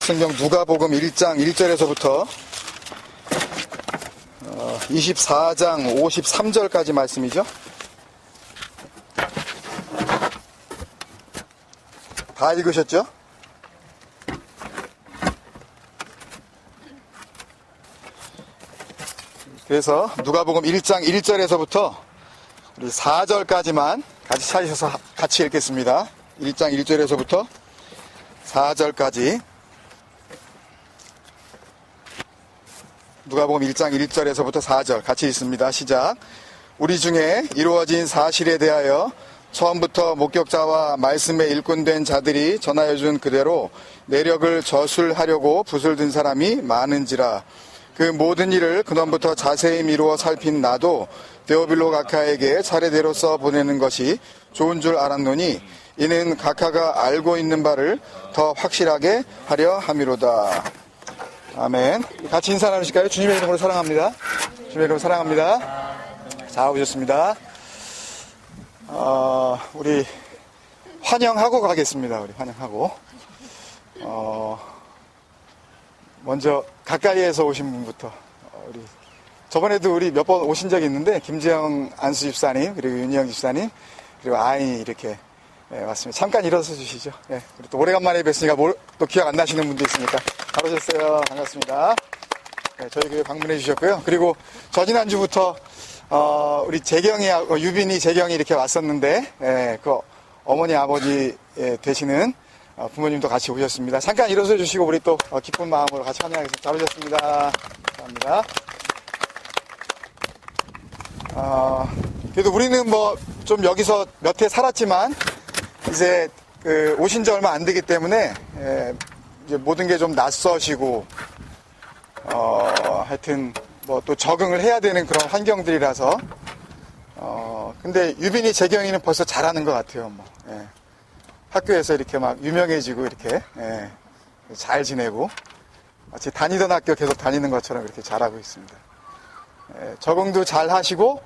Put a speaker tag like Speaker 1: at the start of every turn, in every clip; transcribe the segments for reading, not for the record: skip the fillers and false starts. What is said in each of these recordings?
Speaker 1: 성경 누가복음 1장 1절에서부터 24장 53절까지 말씀이죠. 다 읽으셨죠? 그래서 누가복음 1장 1절에서부터 우리 4절까지만 같이 찾으셔서 같이 읽겠습니다. 1장 1절에서부터 4절까지 누가복음 1장 1절에서부터 4절 같이 읽습니다. 시작. 우리 중에 이루어진 사실에 대하여 처음부터 목격자와 말씀에 일꾼된 자들이 전하여준 그대로 내력을 저술하려고 붓을 든 사람이 많은지라. 그 모든 일을 근원부터 자세히 미루어 살핀 나도 데오빌로 각하에게 차례대로 써 보내는 것이 좋은 줄 알았노니 이는 각하가 알고 있는 바를 더 확실하게 하려 함이로다. 아멘. 같이 인사 나누실까요? 주님의 이름으로 사랑합니다. 주님의 이름으로 사랑합니다. 자, 오셨습니다. 우리 환영하고 가겠습니다. 우리 환영하고. 먼저 가까이에서 오신 분부터 우리 저번에도 우리 몇 번 오신 적이 있는데 김재영 안수 집사님 그리고 윤희영 집사님 그리고 아이 이렇게 왔습니다. 잠깐 일어서 주시죠. 우리 또 오래간만에 뵀으니까 또 기억 안 나시는 분도 있으니까 잘 오셨어요. 반갑습니다. 저희 교회 방문해 주셨고요. 그리고 저 지난주부터 우리 재경이 유빈이 재경이 이렇게 왔었는데 그 어머니 아버지 되시는 부모님도 같이 오셨습니다. 잠깐 일어서 주시고 우리 또 기쁜 마음으로 같이 환영하겠습니다. 잘 오셨습니다. 감사합니다. 그래도 우리는 뭐 좀 여기서 몇 해 살았지만 이제 오신 지 얼마 안 되기 때문에 이제 모든 게 좀 낯서시고 하여튼 뭐 또 적응을 해야 되는 그런 환경들이라서 근데 유빈이 재경이는 벌써 잘하는 것 같아요. 뭐 학교에서 이렇게 막 유명해지고 이렇게 잘 지내고 마치 다니던 학교 계속 다니는 것처럼 이렇게 잘하고 있습니다. 적응도 잘 하시고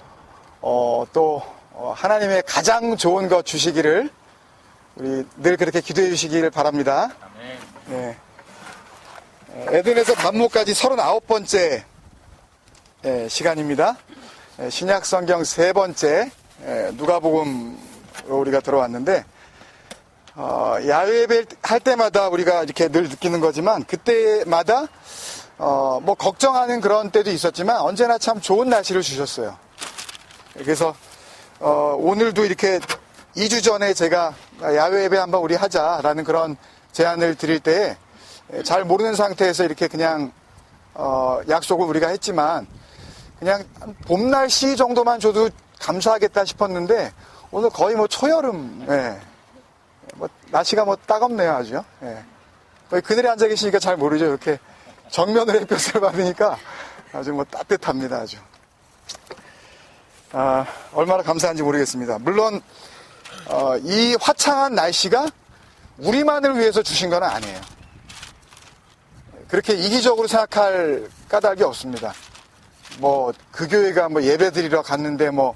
Speaker 1: 또 하나님의 가장 좋은 것 주시기를 우리 늘 그렇게 기도해 주시기를 바랍니다. 에덴에서 반모까지 39번째 시간입니다. 신약 성경 세 번째 누가복음으로 우리가 들어왔는데 야외 예배 할 때마다 우리가 이렇게 늘 느끼는 거지만 그때마다 뭐 걱정하는 그런 때도 있었지만 언제나 참 좋은 날씨를 주셨어요. 그래서 오늘도 이렇게 2주 전에 제가 야외 예배 한번 우리 하자라는 그런 제안을 드릴 때 잘 모르는 상태에서 이렇게 그냥 약속을 우리가 했지만 그냥 봄 날씨 정도만 줘도 감사하겠다 싶었는데 오늘 거의 뭐 초여름 뭐 날씨가 뭐 따갑네요 아주. 거의 그늘에 앉아 계시니까 잘 모르죠. 이렇게 정면으로 햇볕을 받으니까 아주 뭐 따뜻합니다 아주. 얼마나 감사한지 모르겠습니다. 물론 이 화창한 날씨가 우리만을 위해서 주신 건 아니에요. 그렇게 이기적으로 생각할 까닭이 없습니다. 뭐 그 교회가 뭐 예배 드리러 갔는데 뭐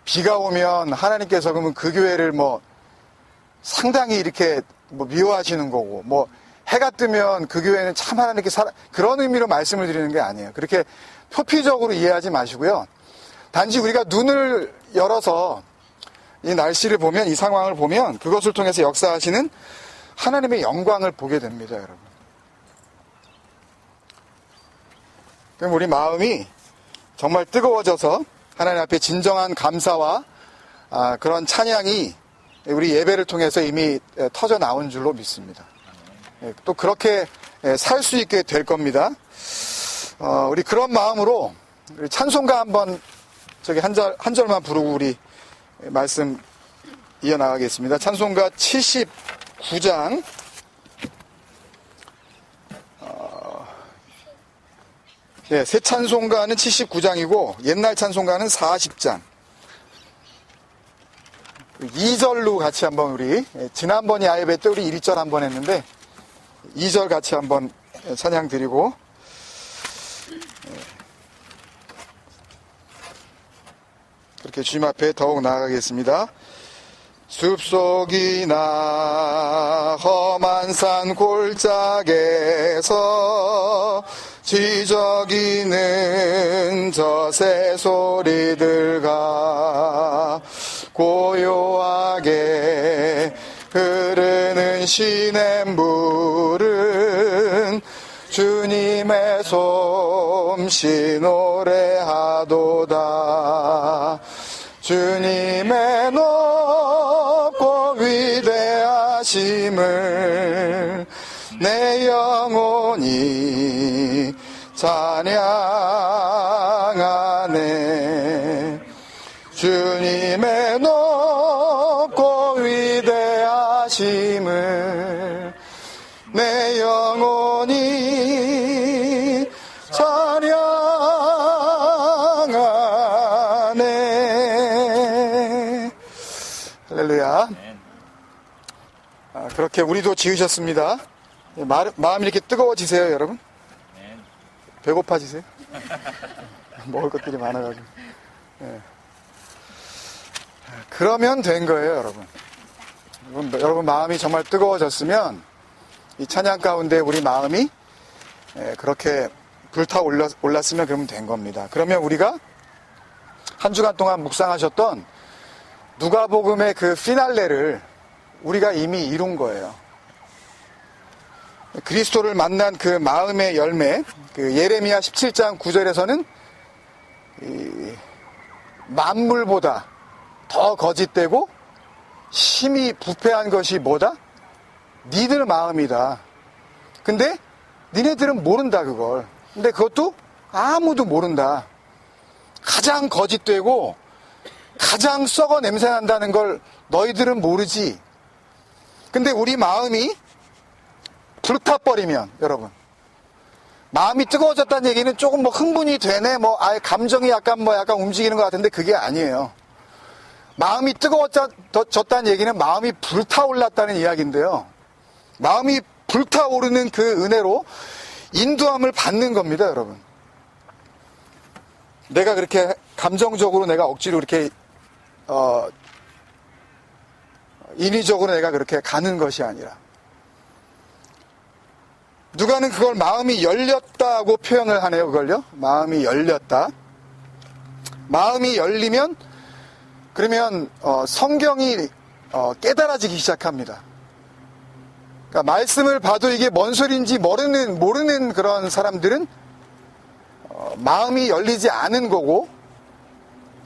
Speaker 1: 비가 오면 하나님께서 그러면 그 교회를 뭐 상당히 이렇게 뭐 미워하시는 거고 뭐 해가 뜨면 그 교회는 참 하나님께 그런 의미로 말씀을 드리는 게 아니에요. 그렇게 표피적으로 이해하지 마시고요. 단지 우리가 눈을 열어서 이 날씨를 보면 이 상황을 보면 그것을 통해서 역사하시는 하나님의 영광을 보게 됩니다, 여러분. 그럼 우리 마음이 정말 뜨거워져서 하나님 앞에 진정한 감사와 그런 찬양이 우리 예배를 통해서 이미 터져 나온 줄로 믿습니다. 또 그렇게 살 수 있게 될 겁니다. 우리 그런 마음으로 우리 찬송가 한번 저기 한 절만 부르고 우리 말씀 이어나가겠습니다. 찬송가 79장 새 찬송가는 79장이고 옛날 찬송가는 40장 2절로 같이 한번 우리 지난번 야외 때 우리 1절 한번 했는데 2절 같이 한번 찬양 드리고 그렇게 주님 앞에 더욱 나아가겠습니다. 숲속이나 험한 산 골짜기에서 지저귀는 저 새소리들과 고요하게 흐르는 시냇물은 주님의 솜씨 노래하도다. 주님의 높고 위대하심을 내 영혼이 찬양하네. 주님의 높고 위대하심을 내 영혼이 찬양하네. 할렐루야. 그렇게 우리도 지으셨습니다. 마음이 이렇게 뜨거워지세요, 여러분? 배고파지세요? 먹을 것들이 많아가지고. 네. 그러면 된 거예요, 여러분. 여러분 마음이 정말 뜨거워졌으면 이 찬양 가운데 우리 마음이 그렇게 불타 올랐으면 그러면 된 겁니다. 그러면 우리가 한 주간 동안 묵상하셨던 누가복음의 그 피날레를 우리가 이미 이룬 거예요. 그리스도를 만난 그 마음의 열매, 그 예레미야 17장 9절에서는 이 만물보다 더 거짓되고 심히 부패한 것이 뭐다? 니들 마음이다. 근데 니네들은 모른다, 그걸. 근데 그것도 아무도 모른다. 가장 거짓되고 가장 썩어 냄새 난다는 걸 너희들은 모르지. 근데 우리 마음이 불타버리면, 여러분, 마음이 뜨거워졌다는 얘기는 조금 뭐 흥분이 되네, 뭐 아예 감정이 약간 움직이는 것 같은데 그게 아니에요. 마음이 뜨거워졌다는 얘기는 마음이 불타올랐다는 이야기인데요. 마음이 불타오르는 그 은혜로 인도함을 받는 겁니다, 여러분. 내가 그렇게 감정적으로 내가 억지로 이렇게 인위적으로 내가 그렇게 가는 것이 아니라, 누가는 그걸 마음이 열렸다고 표현을 하네요. 그걸요, 마음이 열렸다. 마음이 열리면 그러면 성경이 깨달아지기 시작합니다. 그러니까 말씀을 봐도 이게 뭔 소리인지 모르는 그런 사람들은 마음이 열리지 않은 거고,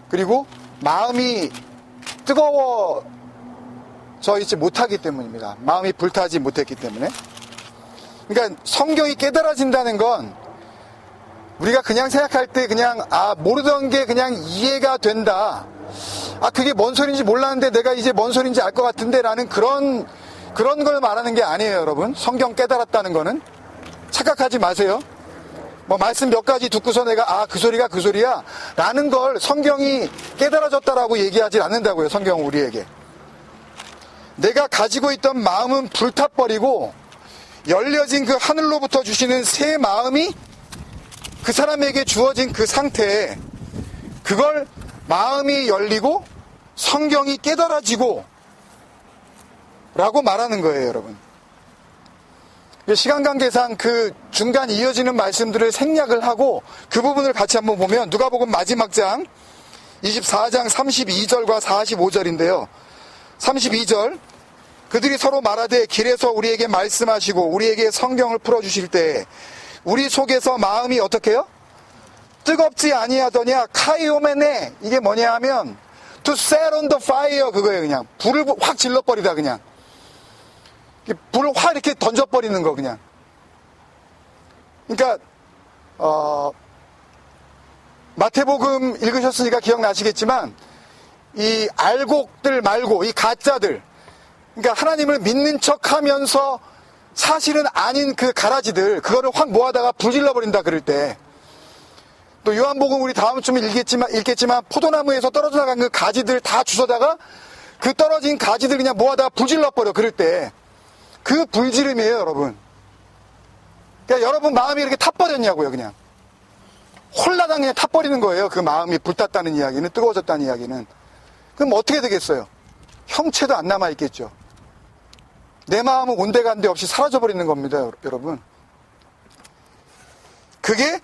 Speaker 1: 그리고 마음이 뜨거워져 있지 못하기 때문입니다. 마음이 불타지 못했기 때문에. 그러니까 성경이 깨달아진다는 건 우리가 그냥 생각할 때 그냥 모르던 게 그냥 이해가 된다. 그게 뭔 소리인지 몰랐는데 내가 이제 뭔 소리인지 알 것 같은데 라는 그런 걸 말하는 게 아니에요, 여러분. 성경 깨달았다는 거는 착각하지 마세요. 뭐 말씀 몇 가지 듣고서 내가 그 소리가 그 소리야 라는 걸 성경이 깨달아졌다라고 얘기하지 않는다고요. 성경은 우리에게 내가 가지고 있던 마음은 불타버리고 열려진 그 하늘로부터 주시는 새 마음이 그 사람에게 주어진 그 상태에, 그걸 마음이 열리고 성경이 깨달아지고 라고 말하는 거예요, 여러분. 시간 관계상 그 중간 이어지는 말씀들을 생략을 하고 그 부분을 같이 한번 보면, 누가복음 마지막 장 24장 32절과 45절인데요. 32절, 그들이 서로 말하되 길에서 우리에게 말씀하시고 우리에게 성경을 풀어주실 때 우리 속에서 마음이 어떻게 해요? 뜨겁지 아니하더냐. 카이오메네. 이게 뭐냐 하면 to set on the fire, 그거예요. 그냥 불을 확 질러버리다. 그냥 불을 확 이렇게 던져버리는 거. 그냥. 그러니까 마태복음 읽으셨으니까 기억나시겠지만 이 알곡들 말고 이 가짜들, 그러니까 하나님을 믿는 척하면서 사실은 아닌 그 가라지들, 그거를 확 모아다가 불질러버린다 그럴 때, 또 요한복음 우리 다음 주에 읽겠지만 포도나무에서 떨어져 나간 그 가지들 다 주워다가 그 떨어진 가지들 그냥 모아다가 불질러버려. 그럴 때 그 불지름이에요, 여러분. 그러니까 여러분 마음이 이렇게 타버렸냐고요. 그냥 홀라당 그냥 타버리는 거예요. 그 마음이 불탔다는 이야기는, 뜨거워졌다는 이야기는. 그럼 어떻게 되겠어요? 형체도 안 남아있겠죠. 내 마음은 온데간데 없이 사라져버리는 겁니다, 여러분. 그게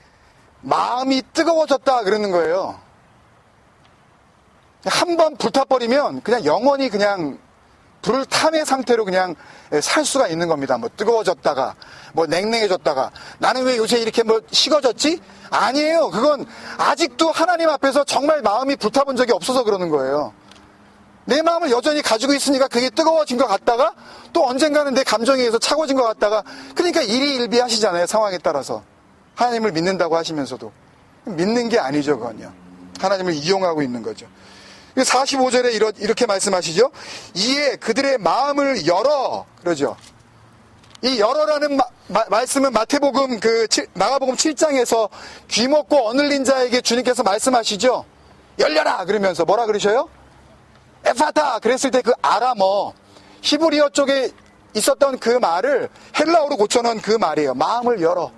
Speaker 1: 마음이 뜨거워졌다 그러는 거예요. 한번 불타버리면 그냥 영원히 그냥 불탐의 상태로 그냥 살 수가 있는 겁니다. 뭐 뜨거워졌다가 뭐 냉랭해졌다가 나는 왜 요새 이렇게 뭐 식어졌지? 아니에요. 그건 아직도 하나님 앞에서 정말 마음이 불타본 적이 없어서 그러는 거예요. 내 마음을 여전히 가지고 있으니까 그게 뜨거워진 것 같다가 또 언젠가는 내 감정에 의해서 차가워진 것 같다가 그러니까 일희일비하시잖아요. 상황에 따라서. 하나님을 믿는다고 하시면서도 믿는 게 아니죠. 그건요. 하나님을 이용하고 있는 거죠. 45절에 이렇게 말씀하시죠. 이에 그들의 마음을 열어 그러죠. 이 열어라는 말씀은 마태복음 마가복음 7장에서 귀먹고 어눌린 자에게 주님께서 말씀하시죠. 열려라 그러면서 뭐라 그러셔요? 에파타 그랬을 때 그 아람어 히브리어 쪽에 있었던 그 말을 헬라어로 고쳐놓은 그 말이에요. 마음을 열어.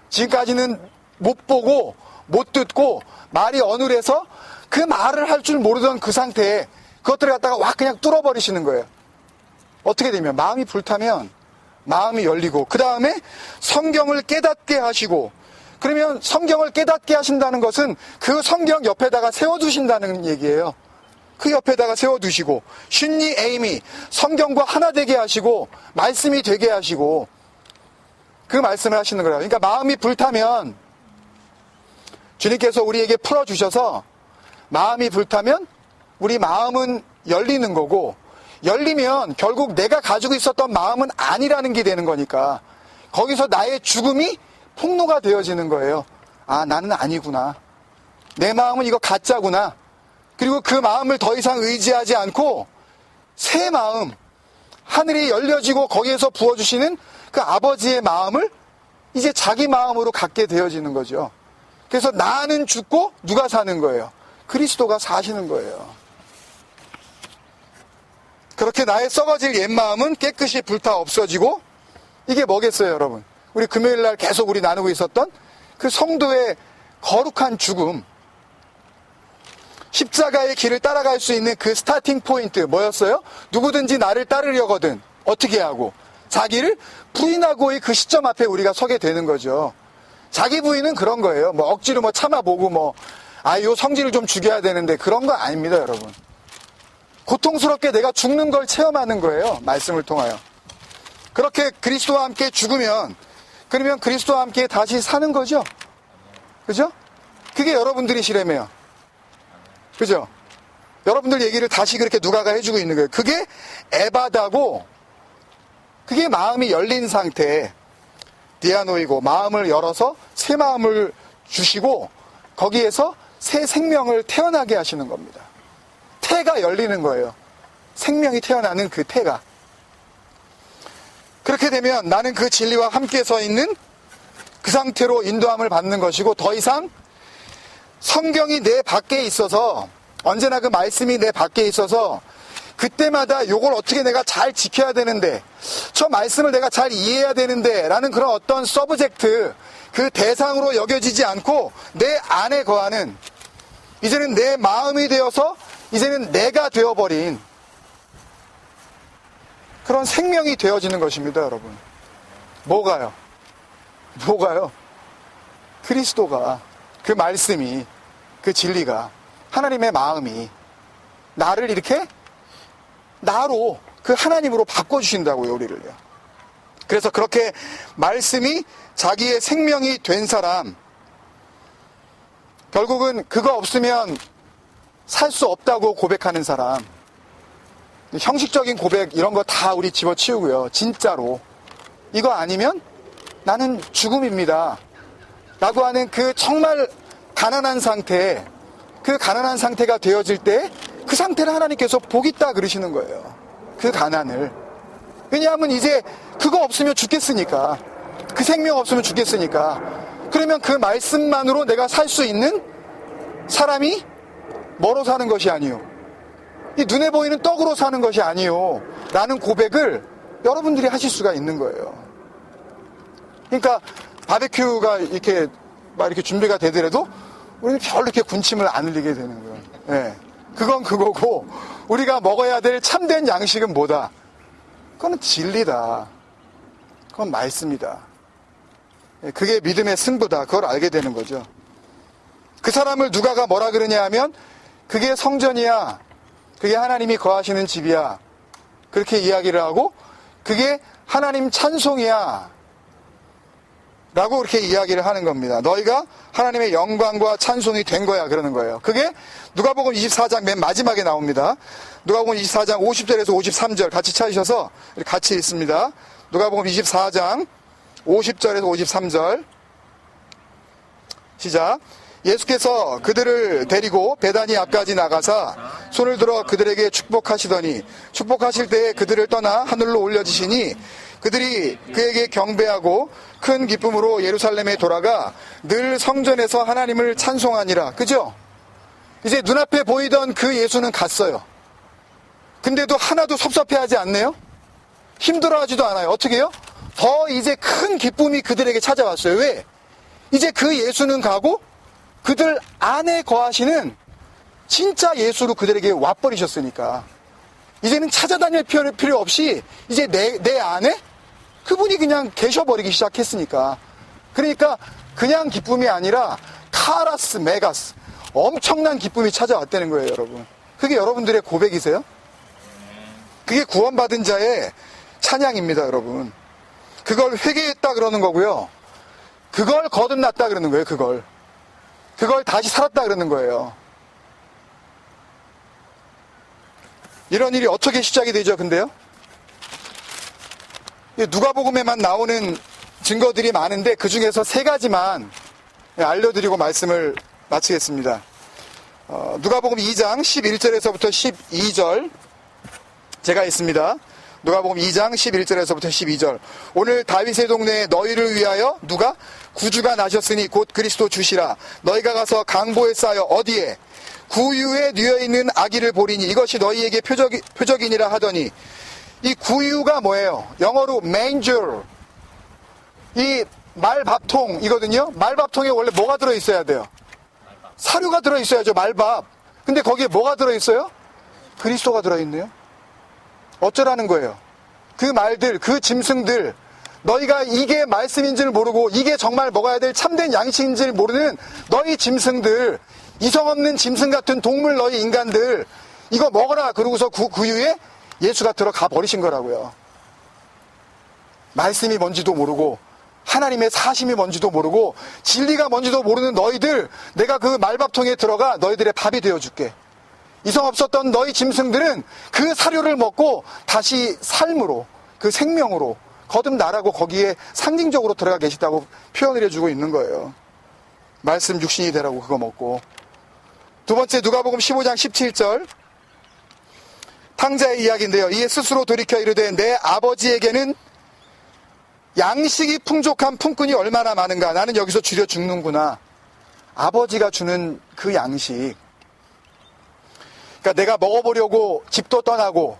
Speaker 1: 지금까지는 못 보고 못 듣고 말이 어눌해서 그 말을 할 줄 모르던 그 상태에 그것들을 갖다가 와 그냥 뚫어버리시는 거예요. 어떻게 되면 마음이 불타면 마음이 열리고 그 다음에 성경을 깨닫게 하시고 그러면 성경을 깨닫게 하신다는 것은 그 성경 옆에다가 세워두신다는 얘기예요. 그 옆에다가 세워두시고 슌니 에이미 성경과 하나 되게 하시고 말씀이 되게 하시고 그 말씀을 하시는 거예요. 그러니까 마음이 불타면 주님께서 우리에게 풀어주셔서 마음이 불타면 우리 마음은 열리는 거고 열리면 결국 내가 가지고 있었던 마음은 아니라는 게 되는 거니까 거기서 나의 죽음이 폭로가 되어지는 거예요. 아 나는 아니구나. 내 마음은 이거 가짜구나. 그리고 그 마음을 더 이상 의지하지 않고 새 마음 하늘이 열려지고 거기에서 부어주시는 그 아버지의 마음을 이제 자기 마음으로 갖게 되어지는 거죠. 그래서 나는 죽고 누가 사는 거예요? 그리스도가 사시는 거예요. 그렇게 나의 썩어질 옛마음은 깨끗이 불타 없어지고 이게 뭐겠어요 여러분? 우리 금요일날 계속 우리 나누고 있었던 그 성도의 거룩한 죽음 십자가의 길을 따라갈 수 있는 그 스타팅 포인트 뭐였어요? 누구든지 나를 따르려거든 어떻게 하고 자기를 부인하고의 그 시점 앞에 우리가 서게 되는 거죠. 자기 부인은 그런 거예요. 뭐 억지로 뭐 참아보고 뭐 요 성질을 좀 죽여야 되는데 그런 거 아닙니다 여러분. 고통스럽게 내가 죽는 걸 체험하는 거예요. 말씀을 통하여. 그렇게 그리스도와 함께 죽으면 그러면 그리스도와 함께 다시 사는 거죠. 그죠? 그게 여러분들이시라며요. 그죠? 여러분들 얘기를 다시 그렇게 누가가 해주고 있는 거예요. 그게 에바다고 그게 마음이 열린 상태 디아노이고 마음을 열어서 새 마음을 주시고 거기에서 새 생명을 태어나게 하시는 겁니다. 태가 열리는 거예요. 생명이 태어나는 그 태가. 그렇게 되면 나는 그 진리와 함께 서 있는 그 상태로 인도함을 받는 것이고 더 이상 성경이 내 밖에 있어서 언제나 그 말씀이 내 밖에 있어서 그때마다 요걸 어떻게 내가 잘 지켜야 되는데 저 말씀을 내가 잘 이해해야 되는데 라는 그런 어떤 서브젝트 그 대상으로 여겨지지 않고 내 안에 거하는 이제는 내 마음이 되어서 이제는 내가 되어버린 그런 생명이 되어지는 것입니다 여러분. 뭐가요? 그리스도가 그 말씀이 그 진리가 하나님의 마음이 나를 이렇게 나로 그 하나님으로 바꿔주신다고요 우리를요. 그래서 그렇게 말씀이 자기의 생명이 된 사람 결국은 그거 없으면 살 수 없다고 고백하는 사람 형식적인 고백 이런 거 다 우리 집어치우고요. 진짜로 이거 아니면 나는 죽음입니다 라고 하는 그 정말 가난한 상태 그 가난한 상태가 되어질 때 그 상태를 하나님께서 복있다 그러시는 거예요. 그 가난을. 왜냐하면 이제 그거 없으면 죽겠으니까 그 생명 없으면 죽겠으니까 그러면 그 말씀만으로 내가 살 수 있는 사람이 뭐로 사는 것이 아니요 이 눈에 보이는 떡으로 사는 것이 아니요 라는 고백을 여러분들이 하실 수가 있는 거예요. 그러니까 바베큐가 이렇게 막 이렇게 준비가 되더라도 우리는 별로 이렇게 군침을 안 흘리게 되는 거예요. 네. 그건 그거고 우리가 먹어야 될 참된 양식은 뭐다? 그건 진리다. 그건 말씀이다. 그게 믿음의 승부다. 그걸 알게 되는 거죠. 그 사람을 누가가 뭐라 그러냐 하면 그게 성전이야. 그게 하나님이 거하시는 집이야. 그렇게 이야기를 하고 그게 하나님 찬송이야. 라고 그렇게 이야기를 하는 겁니다. 너희가 하나님의 영광과 찬송이 된 거야. 그러는 거예요. 그게 누가복음 24장 맨 마지막에 나옵니다. 누가복음 24장 50절에서 53절 같이 찾으셔서 같이 읽습니다. 누가복음 24장 50절에서 53절 시작. 예수께서 그들을 데리고 베다니 앞까지 나가사 손을 들어 그들에게 축복하시더니 축복하실 때에 그들을 떠나 하늘로 올려지시니 그들이 그에게 경배하고 큰 기쁨으로 예루살렘에 돌아가 늘 성전에서 하나님을 찬송하니라. 그죠? 이제 눈앞에 보이던 그 예수는 갔어요. 근데도 하나도 섭섭해하지 않네요? 힘들어하지도 않아요. 어떻게 해요? 더 이제 큰 기쁨이 그들에게 찾아왔어요. 왜? 이제 그 예수는 가고 그들 안에 거하시는 진짜 예수로 그들에게 와버리셨으니까 이제는 찾아다닐 필요 없이 이제 내 안에 그분이 그냥 계셔버리기 시작했으니까. 그러니까 그냥 기쁨이 아니라 카라스 메가스 엄청난 기쁨이 찾아왔다는 거예요. 여러분, 그게 여러분들의 고백이세요? 그게 구원받은 자의 찬양입니다. 여러분, 그걸 회개했다 그러는 거고요, 그걸 거듭났다 그러는 거예요. 그걸 다시 살았다 그러는 거예요. 이런 일이 어떻게 시작이 되죠? 근데요, 누가복음에만 나오는 증거들이 많은데 그 중에서 3가지만 알려드리고 말씀을 마치겠습니다. 누가복음 2장 11절에서부터 12절 제가 있습니다. 누가복음 2장 11절에서부터 12절. 오늘 다윗의 동네에 너희를 위하여 누가? 구주가 나셨으니 곧 그리스도 주시라. 너희가 가서 강보에 쌓여 어디에? 구유에 뉘어있는 아기를 보리니 이것이 너희에게 표적이니라 하더니, 이 구유가 뭐예요? 영어로 manger. 이 말밥통이거든요. 말밥통에 원래 뭐가 들어있어야 돼요? 사료가 들어있어야죠. 말밥. 근데 거기에 뭐가 들어있어요? 그리스도가 들어있네요. 어쩌라는 거예요? 그 말들, 그 짐승들, 너희가 이게 말씀인 줄 모르고 이게 정말 먹어야 될 참된 양식인 줄 모르는 너희 짐승들, 이성 없는 짐승 같은 동물, 너희 인간들, 이거 먹어라. 그러고서 구유에 예수가 들어가 버리신 거라고요. 말씀이 뭔지도 모르고 하나님의 사심이 뭔지도 모르고 진리가 뭔지도 모르는 너희들, 내가 그 말밥통에 들어가 너희들의 밥이 되어줄게. 이성 없었던 너희 짐승들은 그 사료를 먹고 다시 삶으로, 그 생명으로 거듭나라고 거기에 상징적으로 들어가 계시다고 표현을 해주고 있는 거예요. 말씀 육신이 되라고 그거 먹고. 두 번째, 누가복음 15장 17절 탕자의 이야기인데요. 이에 스스로 돌이켜 이르되 내 아버지에게는 양식이 풍족한 품꾼이 얼마나 많은가. 나는 여기서 줄여 죽는구나. 아버지가 주는 그 양식, 그러니까 내가 먹어보려고 집도 떠나고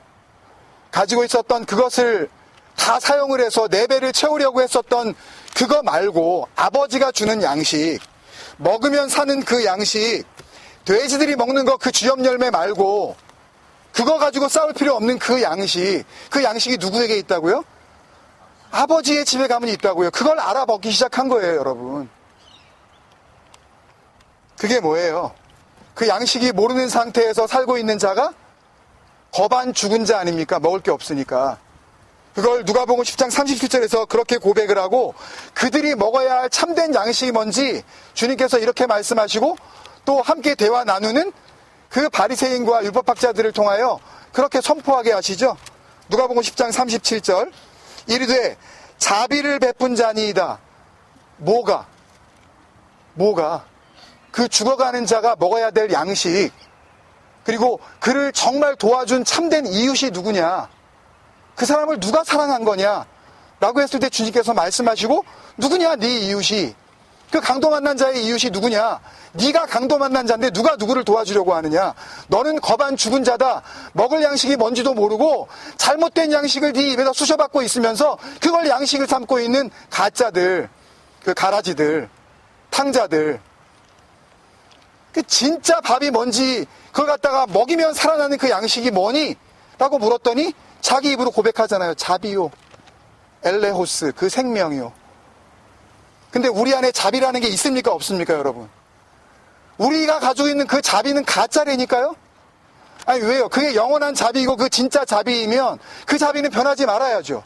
Speaker 1: 가지고 있었던 그것을 다 사용을 해서 내 배를 채우려고 했었던 그거 말고 아버지가 주는 양식, 먹으면 사는 그 양식, 돼지들이 먹는 거 그 주엽 열매 말고 그거 가지고 싸울 필요 없는 그 양식, 그 양식이 누구에게 있다고요? 아버지의 집에 가면 있다고요. 그걸 알아먹기 시작한 거예요. 여러분, 그게 뭐예요? 그 양식이 모르는 상태에서 살고 있는 자가 거반 죽은 자 아닙니까? 먹을 게 없으니까. 그걸 누가복음 10장 37절에서 그렇게 고백을 하고 그들이 먹어야 할 참된 양식이 뭔지 주님께서 이렇게 말씀하시고 또 함께 대화 나누는 그 바리새인과 율법학자들을 통하여 그렇게 선포하게 하시죠. 누가복음 10장 37절 이르되 자비를 베푼 자니이다. 뭐가? 그 죽어가는 자가 먹어야 될 양식, 그리고 그를 정말 도와준 참된 이웃이 누구냐, 그 사람을 누가 사랑한 거냐 라고 했을 때 주님께서 말씀하시고, 누구냐 네 이웃이, 그 강도 만난 자의 이웃이 누구냐, 네가 강도 만난 자인데 누가 누구를 도와주려고 하느냐, 너는 거반 죽은 자다. 먹을 양식이 뭔지도 모르고 잘못된 양식을 네 입에다 쑤셔받고 있으면서 그걸 양식을 삼고 있는 가짜들, 그 가라지들, 탕자들. 그 진짜 밥이 뭔지, 그걸 갖다가 먹이면 살아나는 그 양식이 뭐니? 라고 물었더니 자기 입으로 고백하잖아요. 자비요. 엘레호스, 그 생명이요. 근데 우리 안에 자비라는 게 있습니까? 없습니까, 여러분? 우리가 가지고 있는 그 자비는 가짜라니까요? 아니, 왜요? 그게 영원한 자비이고 그 진짜 자비이면 그 자비는 변하지 말아야죠.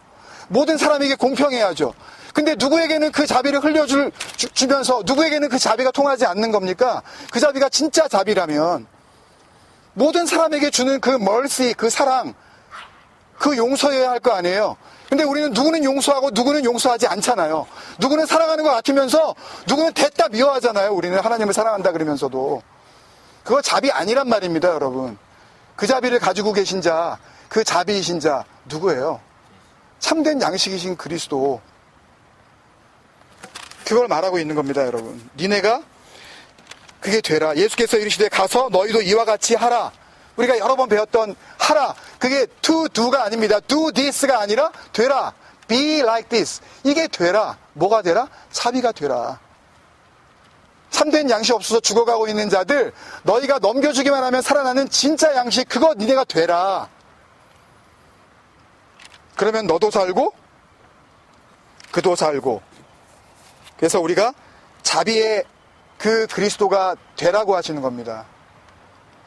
Speaker 1: 모든 사람에게 공평해야죠. 근데 누구에게는 그 자비를 흘려주면서 누구에게는 그 자비가 통하지 않는 겁니까? 그 자비가 진짜 자비라면 모든 사람에게 주는 그 멀시, 그 사랑, 그 용서해야 할 거 아니에요. 근데 우리는 누구는 용서하고 누구는 용서하지 않잖아요. 누구는 사랑하는 것 같으면서 누구는 됐다 미워하잖아요. 우리는 하나님을 사랑한다 그러면서도. 그거 자비 아니란 말입니다, 여러분. 그 자비를 가지고 계신 자, 그 자비이신 자 누구예요? 참된 양식이신 그리스도. 그걸 말하고 있는 겁니다, 여러분. 니네가 그게 되라. 예수께서 이르시되 가서 너희도 이와 같이 하라. 우리가 여러 번 배웠던 하라. 그게 to do가 아닙니다. do this가 아니라 되라. be like this. 이게 되라. 뭐가 되라? 자비가 되라. 참된 양식 없어서 죽어가고 있는 자들, 너희가 넘겨주기만 하면 살아나는 진짜 양식, 그거 니네가 되라. 그러면 너도 살고 그도 살고. 그래서 우리가 자비의 그 그리스도가 되라고 하시는 겁니다.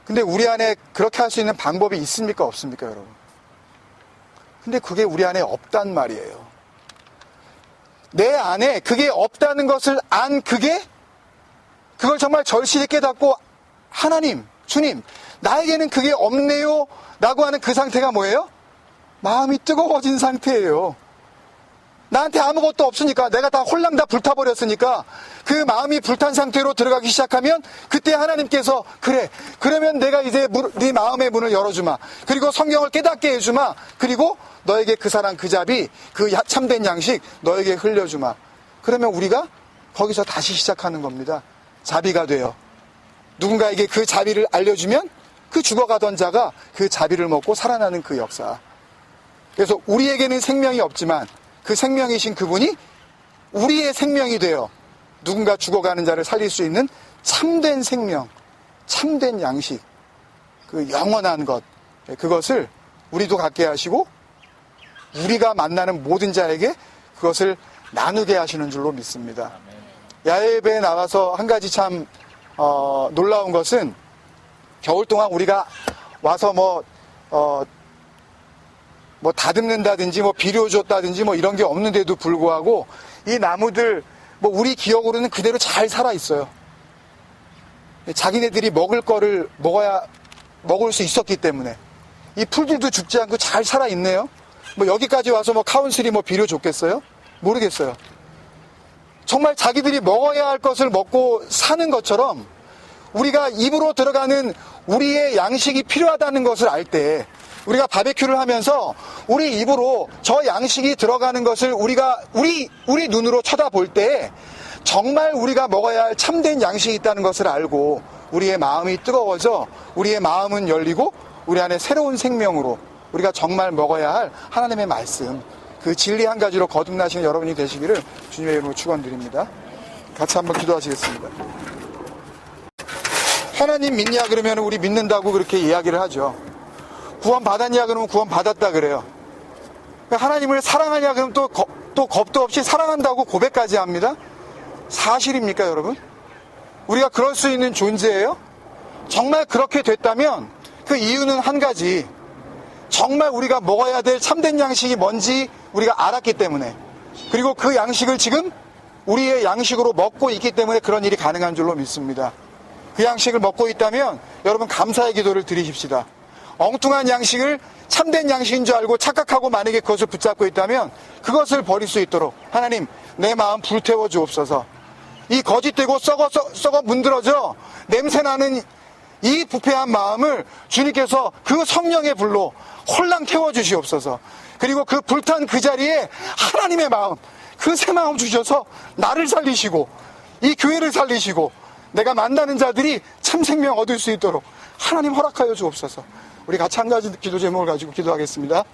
Speaker 1: 근데 우리 안에 그렇게 할 수 있는 방법이 있습니까? 없습니까, 여러분? 근데 그게 우리 안에 없단 말이에요. 내 안에 그게 없다는 것을 그걸 정말 절실히 깨닫고, 하나님, 주님, 나에게는 그게 없네요 라고 하는 그 상태가 뭐예요? 마음이 뜨거워진 상태예요. 나한테 아무것도 없으니까, 내가 다 홀랑 다 불타버렸으니까 그 마음이 불탄 상태로 들어가기 시작하면 그때 하나님께서 그래, 그러면 내가 이제 네 마음의 문을 열어주마. 그리고 성경을 깨닫게 해주마. 그리고 너에게 그 사랑, 그 자비, 그 참된 양식 너에게 흘려주마. 그러면 우리가 거기서 다시 시작하는 겁니다. 자비가 돼요. 누군가에게 그 자비를 알려주면 그 죽어가던 자가 그 자비를 먹고 살아나는 그 역사. 그래서 우리에게는 생명이 없지만 그 생명이신 그분이 우리의 생명이 되어 누군가 죽어가는 자를 살릴 수 있는 참된 생명, 참된 양식, 그 영원한 것, 그것을 우리도 갖게 하시고 우리가 만나는 모든 자에게 그것을 나누게 하시는 줄로 믿습니다. 야외에 나가서 한 가지 참 놀라운 것은 겨울 동안 우리가 와서 뭐 다듬는다든지 비료 줬다든지 이런 게 없는데도 불구하고 이 나무들 우리 기억으로는 그대로 잘 살아 있어요. 자기네들이 먹을 거를 먹을 수 있었기 때문에 이 풀들도 죽지 않고 잘 살아 있네요. 여기까지 와서 카운슬이 비료 줬겠어요? 모르겠어요. 정말 자기들이 먹어야 할 것을 먹고 사는 것처럼 우리가 입으로 들어가는 우리의 양식이 필요하다는 것을 알 때 우리가 바베큐를 하면서 우리 입으로 저 양식이 들어가는 것을 우리 눈으로 쳐다볼 때 정말 우리가 먹어야 할 참된 양식이 있다는 것을 알고 우리의 마음이 뜨거워져 우리의 마음은 열리고 우리 안에 새로운 생명으로 우리가 정말 먹어야 할 하나님의 말씀, 그 진리 한 가지로 거듭나시는 여러분이 되시기를 주님의 이름으로 축원드립니다. 같이 한번 기도하시겠습니다. 하나님 믿냐 그러면 우리 믿는다고 그렇게 이야기를 하죠. 구원 받았냐 그러면 구원 받았다 그래요. 하나님을 사랑하냐 그러면 또 겁도 없이 사랑한다고 고백까지 합니다. 사실입니까, 여러분? 우리가 그럴 수 있는 존재예요? 정말 그렇게 됐다면 그 이유는 한 가지, 정말 우리가 먹어야 될 참된 양식이 뭔지 우리가 알았기 때문에, 그리고 그 양식을 지금 우리의 양식으로 먹고 있기 때문에 그런 일이 가능한 줄로 믿습니다. 그 양식을 먹고 있다면 여러분 감사의 기도를 드리십시다. 엉뚱한 양식을 참된 양식인 줄 알고 착각하고 만약에 그것을 붙잡고 있다면 그것을 버릴 수 있도록 하나님 내 마음 불태워 주옵소서. 이 거짓되고 썩어 문드러져 냄새나는 이 부패한 마음을 주님께서 그 성령의 불로 홀랑 태워주시옵소서. 그리고 그 불탄 그 자리에 하나님의 마음, 그 새 마음 주셔서 나를 살리시고 이 교회를 살리시고 내가 만나는 자들이 참 생명 얻을 수 있도록 하나님 허락하여 주옵소서. 우리 같이 한 가지 기도 제목을 가지고 기도하겠습니다.